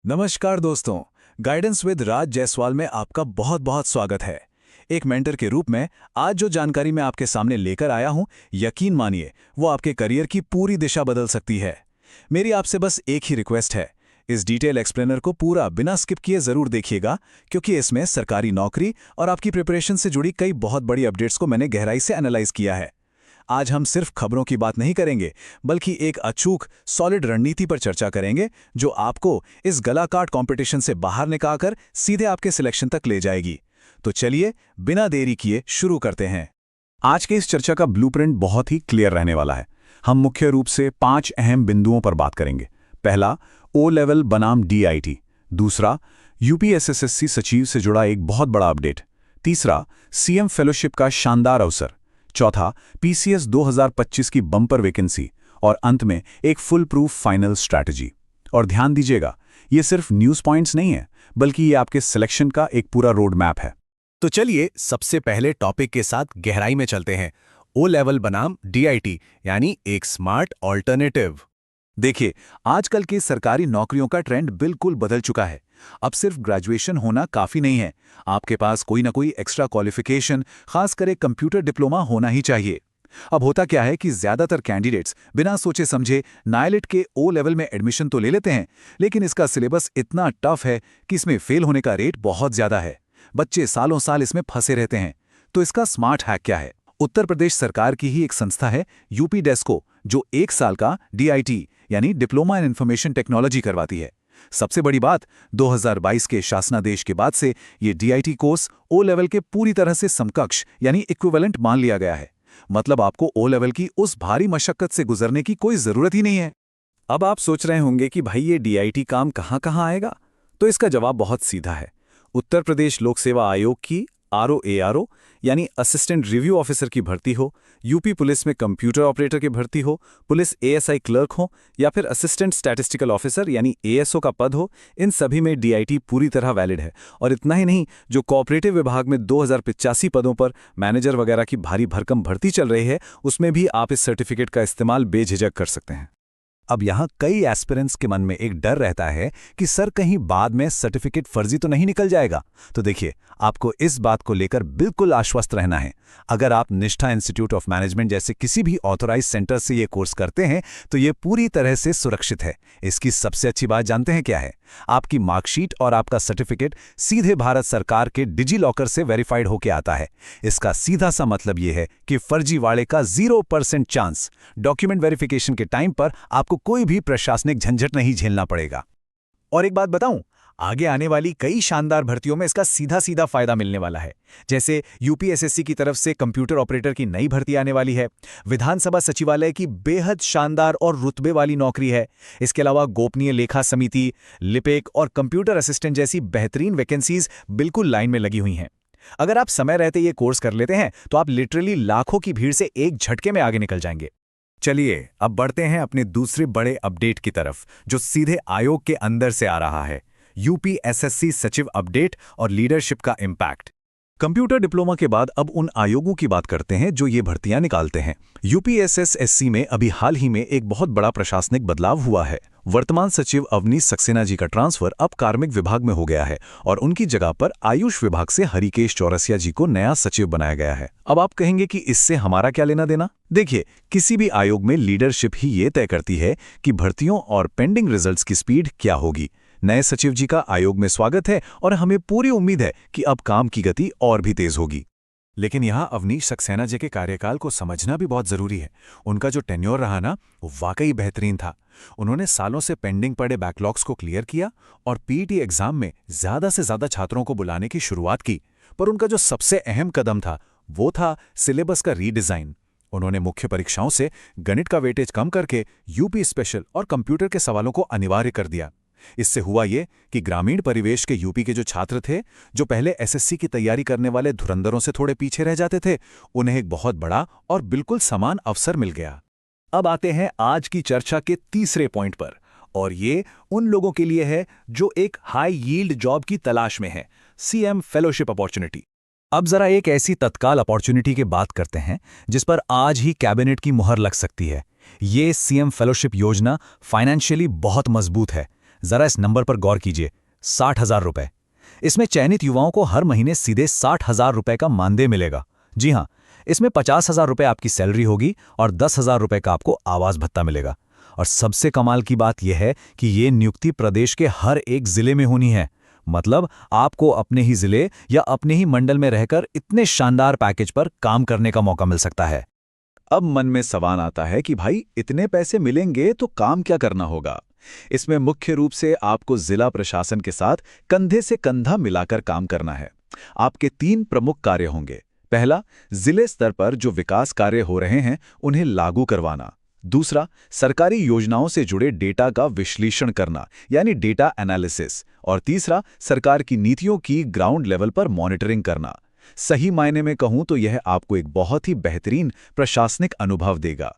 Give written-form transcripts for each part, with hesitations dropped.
नमस्कार दोस्तों। Guidance with राज जायसवाल में आपका बहुत बहुत स्वागत है। एक मेंटर के रूप में आज जो जानकारी मैं आपके सामने लेकर आया हूं, यकीन मानिए वो आपके करियर की पूरी दिशा बदल सकती है। मेरी आपसे बस एक ही रिक्वेस्ट है, इस डिटेल एक्सप्लेनर को पूरा बिना स्किप किए जरूर देखिएगा, क्योंकि इसमें सरकारी नौकरी और आपकी प्रिपरेशन से जुड़ी कई बहुत बड़ी अपडेट्स को मैंने गहराई से एनालाइज किया है। आज हम सिर्फ खबरों की बात नहीं करेंगे, बल्कि एक अचूक सॉलिड रणनीति पर चर्चा करेंगे जो आपको इस गलाकाट कंपटीशन से बाहर निकालकर सीधे आपके सिलेक्शन तक ले जाएगी। तो चलिए बिना देरी किए शुरू करते हैं। आज के इस चर्चा का ब्लूप्रिंट बहुत ही क्लियर रहने वाला है। हम मुख्य रूप से 5 अहम बिंदुओं पर बात करेंगे। पहला, ओ लेवल बनाम DIT। दूसरा, UPSSSC सचिव से जुड़ा एक बहुत बड़ा अपडेट। तीसरा, CM फेलोशिप का शानदार अवसर। चौथा, PCS 2025 की बम्पर वैकेंसी। और अंत में एक फुल प्रूफ फाइनल स्ट्रैटेजी। और ध्यान दीजिएगा, ये सिर्फ न्यूज़ पॉइंट्स नहीं है, बल्कि ये आपके सिलेक्शन का एक पूरा रोड मैप है। तो चलिए सबसे पहले टॉपिक के साथ गहराई में चलते हैं। ओ लेवल बनाम DIT, यानी एक स्मार्ट ऑल्टरनेटिव। देखिए, आजकल की सरकारी नौकरियों का ट्रेंड बिल्कुल बदल चुका है। अब सिर्फ ग्रेजुएशन होना काफी नहीं है, आपके पास कोई ना कोई एक्स्ट्रा क्वालिफिकेशन, खासकर एक कंप्यूटर डिप्लोमा होना ही चाहिए। अब होता क्या है कि ज्यादातर कैंडिडेट्स बिना सोचे समझे नाइलेट के ओ लेवल में एडमिशन तो ले लेते हैं, लेकिन इसका सिलेबस इतना टफ है कि इसमें फेल होने का रेट बहुत ज्यादा है। बच्चे सालों साल इसमें फंसे रहते हैं। तो इसका स्मार्ट हैक क्या है? उत्तर प्रदेश सरकार की ही एक संस्था है यूपी डेस्को, जो 1 साल का DIT यानी डिप्लोमा इन इंफॉर्मेशन टेक्नोलॉजी करवाती है। सबसे बड़ी बात, 2022 के शासनादेश के बाद से ये DIT कोर्स ओ लेवल के पूरी तरह से समकक्ष यानी इक्विवेलेंट मान लिया गया है। मतलब आपको ओ लेवल की उस भारी मशक्कत से गुजरने की कोई जरूरत ही नहीं है। अब आप सोच रहे होंगे कि भाई ये DIT काम कहाँ कहाँ आएगा? तो इसका जवाब बहुत सीधा है। उत्तर प्रदेश लोक सेवा आयोग की ROARO यानी असिस्टेंट रिव्यू ऑफिसर की भर्ती हो, यूपी पुलिस में कंप्यूटर ऑपरेटर की भर्ती हो, पुलिस ASI क्लर्क हो, या फिर असिस्टेंट स्टैटिस्टिकल ऑफिसर यानी ASO का पद हो, इन सभी में DIT पूरी तरह वैलिड है। और इतना ही नहीं, जो कोऑपरेटिव विभाग में 2085 पदों पर मैनेजर वगैरह की भारी भरकम भर्ती चल रही है, उसमें भी आप इस सर्टिफिकेट का इस्तेमाल बेझिझक कर सकते हैं। अब यहाँ कई एस्पिरेंट्स के मन में एक डर रहता है कि सर कहीं बाद में सर्टिफिकेट फर्जी तो नहीं निकल जाएगा। तो देखिए, आपको इस बात को लेकर बिल्कुल आश्वस्त रहना है। अगर आप निष्ठा इंस्टीट्यूट ऑफ मैनेजमेंट जैसे किसी भी ऑथोराइज सेंटर से ये कोर्स करते हैं, तो ये पूरी तरह से सुरक्षित है। इसकी सबसे अच्छी बात जानते हैं क्या है? आपकी मार्कशीट और आपका सर्टिफिकेट सीधे भारत सरकार के डिजी लॉकर से वेरीफाइड होकर आता है। इसका सीधा सा मतलब ये है कि फर्जीवाड़े का 0% चांस। डॉक्यूमेंट वेरिफिकेशन के टाइम पर आपको कोई भी प्रशासनिक झंझट नहीं झेलना पड़ेगा। और एक बात बताऊं, आगे आने वाली कई शानदार भर्तियों में इसका सीधा सीधा फायदा मिलने वाला है। जैसे UPSSC की तरफ से कंप्यूटर ऑपरेटर की नई भर्ती आने वाली है, विधानसभा सचिवालय की बेहद शानदार और रुतबे वाली नौकरी है। इसके अलावा गोपनीय लेखा समिति, लिपिक और कंप्यूटर असिस्टेंट जैसी बेहतरीन वैकेंसीज बिल्कुल लाइन में लगी हुई हैं। अगर आप समय रहते ये कोर्स कर लेते हैं, तो आप लिटरली लाखों की भीड़ से एक झटके में आगे निकल जाएंगे। चलिए अब बढ़ते हैं अपने दूसरे बड़े अपडेट की तरफ, जो सीधे आयोग के अंदर से आ रहा है। UPSSC सचिव अपडेट और लीडरशिप का इम्पैक्ट। कंप्यूटर डिप्लोमा के बाद अब उन आयोगों की बात करते हैं जो ये भर्तियां निकालते हैं। UPSSSC में अभी हाल ही में एक बहुत बड़ा प्रशासनिक बदलाव हुआ है। वर्तमान सचिव अवनीश सक्सेना जी का ट्रांसफर अब कार्मिक विभाग में हो गया है और उनकी जगह पर आयुष विभाग से हरिकेश चौरसिया जी को नया सचिव बनाया गया है। अब आप कहेंगे कि इससे हमारा क्या लेना देना? देखिए, किसी भी आयोग में लीडरशिप ही ये तय करती है कि भर्तियों और पेंडिंग रिजल्ट्स की स्पीड क्या होगी। नए सचिव जी का आयोग में स्वागत है और हमें पूरी उम्मीद है कि अब काम की गति और भी तेज होगी। लेकिन यहाँ अवनीश सक्सेना जी के कार्यकाल को समझना भी बहुत जरूरी है। उनका जो टेन्योर रहा ना, वो वाकई बेहतरीन था। उन्होंने सालों से पेंडिंग पड़े बैकलॉग्स को क्लियर किया और PET एग्जाम में ज्यादा से ज्यादा छात्रों को बुलाने की शुरुआत की। पर उनका जो सबसे अहम कदम था, वो था सिलेबस का रीडिजाइन। उन्होंने मुख्य परीक्षाओं से गणित का वेटेज कम करके UP स्पेशल और कंप्यूटर के सवालों को अनिवार्य कर दिया। इससे हुआ ये कि ग्रामीण परिवेश के यूपी के जो छात्र थे, जो पहले SSC की तैयारी करने वाले धुरंधरों से थोड़े पीछे रह जाते थे, उन्हें एक बहुत बड़ा और बिल्कुल समान अवसर मिल गया। अब आते हैं आज की चर्चा के तीसरे पॉइंट पर, और ये उन लोगों के लिए है जो एक हाई यील्ड जॉब की तलाश में है, CM फेलोशिप अपॉर्चुनिटी। अब जरा एक ऐसी तत्काल अपॉर्चुनिटी की बात करते हैं जिस पर आज ही कैबिनेट की मुहर लग सकती है। ये CM फेलोशिप योजना फाइनेंशियली बहुत मजबूत है। जरा इस नंबर पर गौर कीजिए, 60,000 रुपए। इसमें चयनित युवाओं को हर महीने सीधे 60,000 रुपए का मानदेय मिलेगा। जी हाँ, इसमें 50,000 रुपए आपकी सैलरी होगी और 10,000 रुपए का आपको आवास भत्ता मिलेगा। और सबसे कमाल की बात यह है कि ये नियुक्ति प्रदेश के हर एक जिले में होनी है। मतलब आपको अपने ही जिले या अपने ही मंडल में रहकर इतने शानदार पैकेज पर काम करने का मौका मिल सकता है। अब मन में सवाल आता है कि भाई इतने पैसे मिलेंगे तो काम क्या करना होगा। इसमें मुख्य रूप से आपको जिला प्रशासन के साथ कंधे से कंधा मिलाकर काम करना है। आपके 3 प्रमुख कार्य होंगे। पहला, जिले स्तर पर जो विकास कार्य हो रहे हैं उन्हें लागू करवाना। दूसरा, सरकारी योजनाओं से जुड़े डेटा का विश्लेषण करना यानी डेटा एनालिसिस। और तीसरा, सरकार की नीतियों की ग्राउंड लेवल पर मॉनिटरिंग करना। सही मायने में कहूं तो यह आपको एक बहुत ही बेहतरीन प्रशासनिक अनुभव देगा।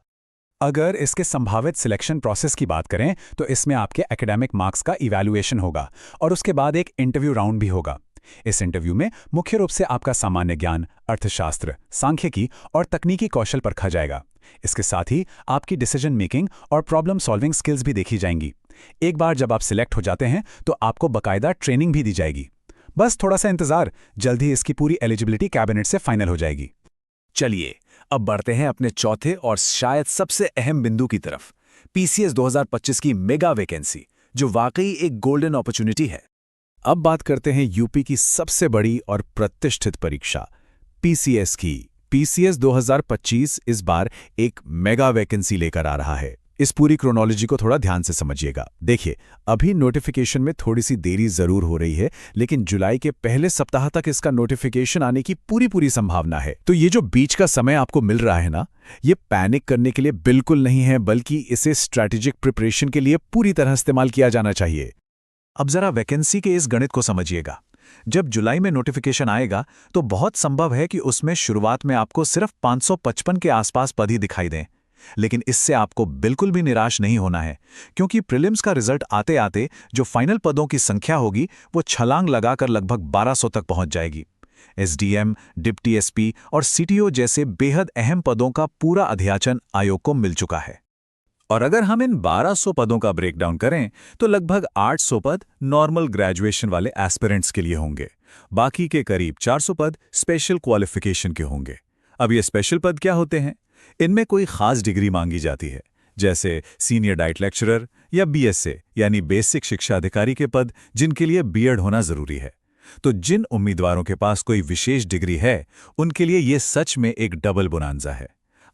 अगर इसके संभावित सिलेक्शन प्रोसेस की बात करें तो इसमें आपके एकेडमिक मार्क्स का इवैल्यूएशन होगा और उसके बाद एक इंटरव्यू राउंड भी होगा। इस इंटरव्यू में मुख्य रूप से आपका सामान्य ज्ञान, अर्थशास्त्र, सांख्यिकी और तकनीकी कौशल परखा जाएगा। इसके साथ ही आपकी डिसीजन मेकिंग और प्रॉब्लम सॉल्विंग स्किल्स भी देखी जाएंगी। एक बार जब आप सिलेक्ट हो जाते हैं तो आपको बाकायदा ट्रेनिंग भी दी जाएगी। बस थोड़ा सा इंतजार, जल्द ही इसकी पूरी एलिजिबिलिटी कैबिनेट से फाइनल हो जाएगी। चलिए अब बढ़ते हैं अपने चौथे और शायद सबसे अहम बिंदु की तरफ, पीसीएस 2025 की मेगा वैकेंसी, जो वाकई एक गोल्डन अपॉर्चुनिटी है। अब बात करते हैं यूपी की सबसे बड़ी और प्रतिष्ठित परीक्षा, पीसीएस की। पीसीएस 2025 इस बार एक मेगा वैकेंसी लेकर आ रहा है। इस पूरी क्रोनोलॉजी को थोड़ा ध्यान से समझिएगा। देखिए, अभी नोटिफिकेशन में थोड़ी सी देरी जरूर हो रही है, लेकिन जुलाई के पहले सप्ताह तक इसका नोटिफिकेशन आने की पूरी संभावना है। तो ये जो बीच का समय आपको मिल रहा है ना, ये पैनिक करने के लिए बिल्कुल नहीं है, बल्कि इसे स्ट्रैटेजिक प्रिपरेशन के लिए पूरी तरह इस्तेमाल किया जाना चाहिए। अब जरा वैकेंसी के इस गणित को समझिएगा। जब जुलाई में नोटिफिकेशन आएगा तो बहुत संभव है कि उसमें शुरुआत में आपको सिर्फ 555 के आसपास पद ही दिखाई दें। लेकिन इससे आपको बिल्कुल भी निराश नहीं होना है, क्योंकि प्रीलिम्स का रिजल्ट आते आते जो फाइनल पदों की संख्या होगी वो छलांग लगाकर लगभग 1200 तक पहुंच जाएगी। एसडीएम, डिप्टी एसपी और सीटीओ जैसे बेहद अहम पदों का पूरा अध्याचन आयोग को मिल चुका है। और अगर हम इन 1200 पदों का ब्रेकडाउन करें तो लगभग 800 पद नॉर्मल ग्रेजुएशन वाले एस्पिरेंट्स के लिए होंगे। बाकी के करीब 400 पद स्पेशल क्वालिफिकेशन के होंगे। अब ये स्पेशल पद क्या होते हैं? इनमें कोई खास डिग्री मांगी जाती है, जैसे सीनियर डाइट लेक्चरर या बीएसए यानी बेसिक शिक्षा अधिकारी के पद, जिनके लिए बीएड होना जरूरी है। तो जिन उम्मीदवारों के पास कोई विशेष डिग्री है, उनके लिए ये सच में एक डबल बोनांजा है।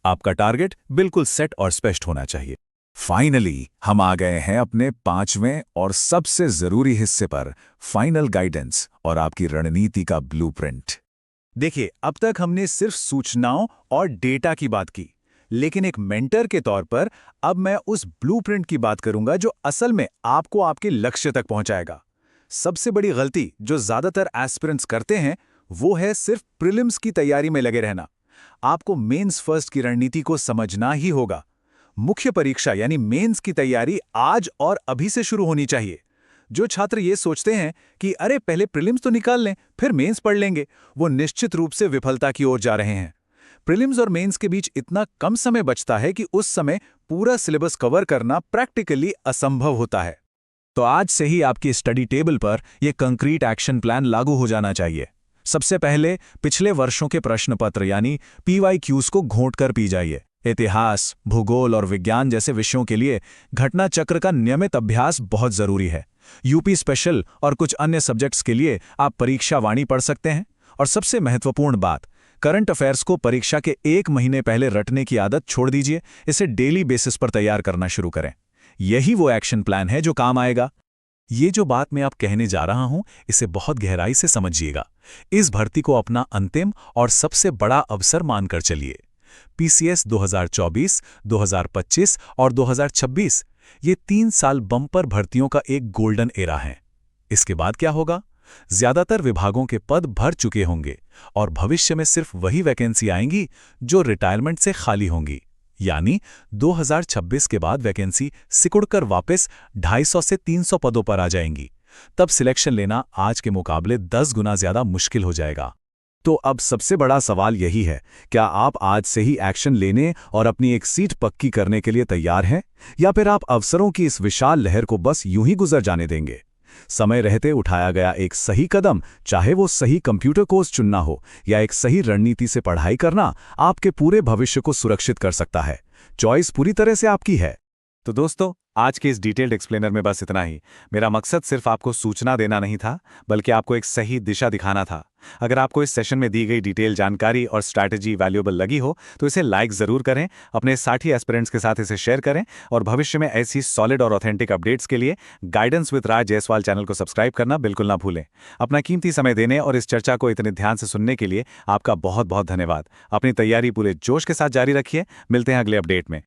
आपका टारगेट बिल्कुल सेट और स्पष्ट होना चाहिए। फाइनली हम आ गए हैं अपने 5वें और सबसे जरूरी हिस्से पर, फाइनल गाइडेंस और आपकी रणनीति का ब्लूप्रिंट। देखिए, अब तक हमने सिर्फ सूचनाओं और डेटा की बात की, लेकिन एक मेंटर के तौर पर अब मैं उस ब्लूप्रिंट की बात करूंगा जो असल में आपको आपके लक्ष्य तक पहुंचाएगा। सबसे बड़ी गलती जो ज्यादातर एस्पिरेंट्स करते हैं वो है सिर्फ प्रीलिम्स की तैयारी में लगे रहना। आपको मेंस फर्स्ट की रणनीति को समझना ही होगा। मुख्य परीक्षा यानी मेंस की तैयारी आज और अभी से शुरू होनी चाहिए। जो छात्र ये सोचते हैं कि अरे पहले प्रीलिम्स तो निकाल लें फिर मेंस पढ़ लेंगे, वो निश्चित रूप से विफलता की ओर जा रहे हैं। प्रीलिम्स और मेंस के बीच इतना कम समय बचता है कि उस समय पूरा सिलेबस कवर करना प्रैक्टिकली असंभव होता है। तो आज से ही आपकी स्टडी टेबल पर यह कंक्रीट एक्शन प्लान लागू हो जाना चाहिए। सबसे पहले पिछले वर्षों के प्रश्न पत्र यानी PYQs को घोंट कर पी जाइए। इतिहास, भूगोल और विज्ञान जैसे विषयों के लिए घटना चक्र का नियमित अभ्यास बहुत जरूरी है। यूपी स्पेशल और कुछ अन्य सब्जेक्ट्स के लिए आप परीक्षा वाणी पढ़ सकते हैं। और सबसे महत्वपूर्ण बात, करंट अफेयर्स को परीक्षा के 1 महीने पहले रटने की आदत छोड़ दीजिए। इसे डेली बेसिस पर तैयार करना शुरू करें। यही वो एक्शन प्लान है जो काम आएगा। ये जो बात मैं आप कहने जा रहा हूं, इसे बहुत गहराई से समझिएगा। इस भर्ती को अपना अंतिम और सबसे बड़ा अवसर मानकर चलिए। पीसीएस 2024, 2025 और 2026 ये 3 साल बम्पर भर्तियों का एक गोल्डन एरा है। इसके बाद क्या होगा? ज्यादातर विभागों के पद भर चुके होंगे और भविष्य में सिर्फ वही वैकेंसी आएंगी जो रिटायरमेंट से खाली होंगी। यानी 2026 के बाद वैकेंसी सिकुड़कर वापस 250 से 300 पदों पर आ जाएंगी। तब सिलेक्शन लेना आज के मुकाबले 10 गुना ज्यादा मुश्किल हो जाएगा। तो अब सबसे बड़ा सवाल यही है, क्या आप आज से ही एक्शन लेने और अपनी एक सीट पक्की करने के लिए तैयार हैं, या फिर आप अवसरों की इस विशाल लहर को बस यूं ही गुजर जाने देंगे? समय रहते उठाया गया एक सही कदम, चाहे वो सही कंप्यूटर कोर्स चुनना हो या एक सही रणनीति से पढ़ाई करना, आपके पूरे भविष्य को सुरक्षित कर सकता है। चॉइस पूरी तरह से आपकी है। तो दोस्तों, आज के इस डिटेल्ड एक्सप्लेनर में बस इतना ही। मेरा मकसद सिर्फ आपको सूचना देना नहीं था, बल्कि आपको एक सही दिशा दिखाना था। अगर आपको इस सेशन में दी गई डिटेल जानकारी और स्ट्रैटेजी वैल्यूएबल लगी हो तो इसे लाइक ज़रूर करें, अपने साथी एस्पिरेंट्स के साथ इसे शेयर करें और भविष्य में ऐसी सॉलिड और ऑथेंटिक अपडेट्स के लिए guidance with Raj Jaiswal channel को सब्सक्राइब करना बिल्कुल ना भूलें। अपना कीमती समय देने और इस चर्चा को इतने ध्यान से सुनने के लिए आपका बहुत बहुत धन्यवाद। अपनी तैयारी पूरे जोश के साथ जारी रखिए। मिलते हैं अगले अपडेट में।